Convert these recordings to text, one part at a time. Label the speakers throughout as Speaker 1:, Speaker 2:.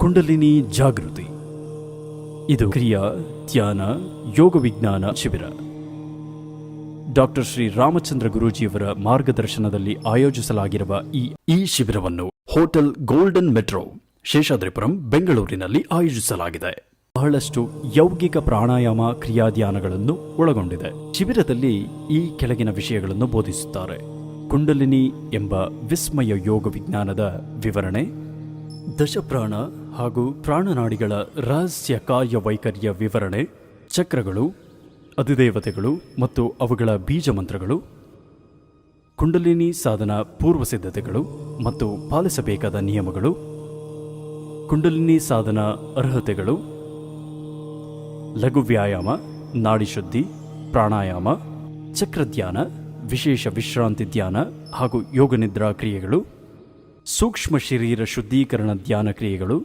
Speaker 1: ಕುಂಡಲಿನಿ ಜಾಗೃತಿ. ಇದು ಕ್ರಿಯಾ, ಧ್ಯಾನ, ಯೋಗ ವಿಜ್ಞಾನ ಶಿಬಿರ. ಡಾಕ್ಟರ್ ಶ್ರೀ ರಾಮಚಂದ್ರ ಗುರೂಜಿಯವರ ಮಾರ್ಗದರ್ಶನದಲ್ಲಿ ಆಯೋಜಿಸಲಾಗಿರುವ ಈ ಶಿಬಿರವನ್ನು ಹೋಟೆಲ್ ಗೋಲ್ಡನ್ ಮೆಟ್ರೋ, ಶೇಷಾದ್ರಿಪುರಂ, ಬೆಂಗಳೂರಿನಲ್ಲಿ ಆಯೋಜಿಸಲಾಗಿದೆ. ಬಹಳಷ್ಟು ಯೌಗಿಕ ಪ್ರಾಣಾಯಾಮ ಕ್ರಿಯಾಧ್ಯಾನಗಳನ್ನು ಒಳಗೊಂಡಿದೆ. ಶಿಬಿರದಲ್ಲಿ ಈ ಕೆಳಗಿನ ವಿಷಯಗಳನ್ನು ಬೋಧಿಸುತ್ತಾರೆ: ಕುಂಡಲಿನಿ ಎಂಬ ವಿಸ್ಮಯ ಯೋಗ ವಿಜ್ಞಾನದ ವಿವರಣೆ, ದಶಪ್ರಾಣ ಹಾಗೂ ಪ್ರಾಣನಾಡಿಗಳ ರಹಸ್ಯ ಕಾರ್ಯವೈಖರ್ಯ ವಿವರಣೆ, ಚಕ್ರಗಳು, ಅಧಿದೇವತೆಗಳು ಮತ್ತು ಅವುಗಳ ಬೀಜಮಂತ್ರಗಳು, ಕುಂಡಲಿನಿ ಸಾಧನ ಪೂರ್ವ ಸಿದ್ಧತೆಗಳು ಮತ್ತು ಪಾಲಿಸಬೇಕಾದ ನಿಯಮಗಳು, ಕುಂಡಲಿನಿ ಸಾಧನ ಅರ್ಹತೆಗಳು, ಲಘು ವ್ಯಾಯಾಮ, ನಾಡಿಶುದ್ಧಿ, ಪ್ರಾಣಾಯಾಮ, ಚಕ್ರಧ್ಯಾನ, ವಿಶೇಷ ವಿಶ್ರಾಂತಿ ಧ್ಯಾನ ಹಾಗೂ ಯೋಗನಿದ್ರಾ ಕ್ರಿಯೆಗಳು, ಸೂಕ್ಷ್ಮ ಶರೀರ ಶುದ್ಧೀಕರಣ ಧ್ಯಾನ ಕ್ರಿಯೆಗಳು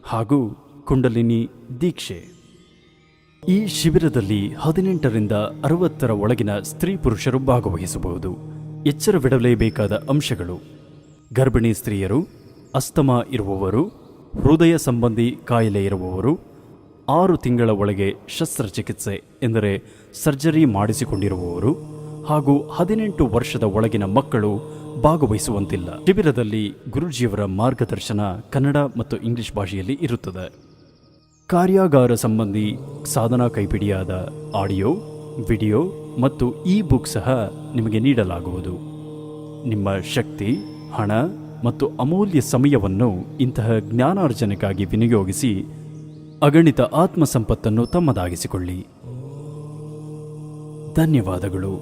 Speaker 1: ಹಾಗೂ ಕುಂಡಲಿನಿ ದೀಕ್ಷೆ. ಈ ಶಿಬಿರದಲ್ಲಿ 18ರಿಂದ 60 ಒಳಗಿನ ಸ್ತ್ರೀ ಪುರುಷರು ಭಾಗವಹಿಸಬಹುದು. ಎಚ್ಚರವಿಡಲೇಬೇಕಾದ ಅಂಶಗಳು: ಗರ್ಭಿಣಿ ಸ್ತ್ರೀಯರು, ಅಸ್ತಮಾ ಇರುವವರು, ಹೃದಯ ಸಂಬಂಧಿ ಕಾಯಿಲೆ ಇರುವವರು, 6 ತಿಂಗಳ ಒಳಗೆ ಶಸ್ತ್ರಚಿಕಿತ್ಸೆ ಎಂದರೆ ಸರ್ಜರಿ ಮಾಡಿಸಿಕೊಂಡಿರುವವರು ಹಾಗೂ 18 ವರ್ಷದ ಒಳಗಿನ ಮಕ್ಕಳು ಭಾಗವಹಿಸುವಂತಿಲ್ಲ. ಶಿಬಿರದಲ್ಲಿ ಗುರೂಜಿಯವರ ಮಾರ್ಗದರ್ಶನ ಕನ್ನಡ ಮತ್ತು ಇಂಗ್ಲಿಷ್ ಭಾಷೆಯಲ್ಲಿ ಇರುತ್ತದೆ. ಕಾರ್ಯಾಗಾರ ಸಂಬಂಧಿ ಸಾಧನಾ ಕೈಪಿಡಿಯಾದ ಆಡಿಯೋ, ವಿಡಿಯೋ ಮತ್ತು ಇ ಬುಕ್ ಸಹ ನಿಮಗೆ ನೀಡಲಾಗುವುದು. ನಿಮ್ಮ ಶಕ್ತಿ, ಹಣ ಮತ್ತು ಅಮೂಲ್ಯ ಸಮಯವನ್ನು ಇಂತಹ ಜ್ಞಾನಾರ್ಜನೆಗಾಗಿ ವಿನಿಯೋಗಿಸಿ ಅಗಣಿತ ಆತ್ಮ ಸಂಪತ್ತನ್ನು ತಮ್ಮದಾಗಿಸಿಕೊಳ್ಳಿ. ಧನ್ಯವಾದಗಳು.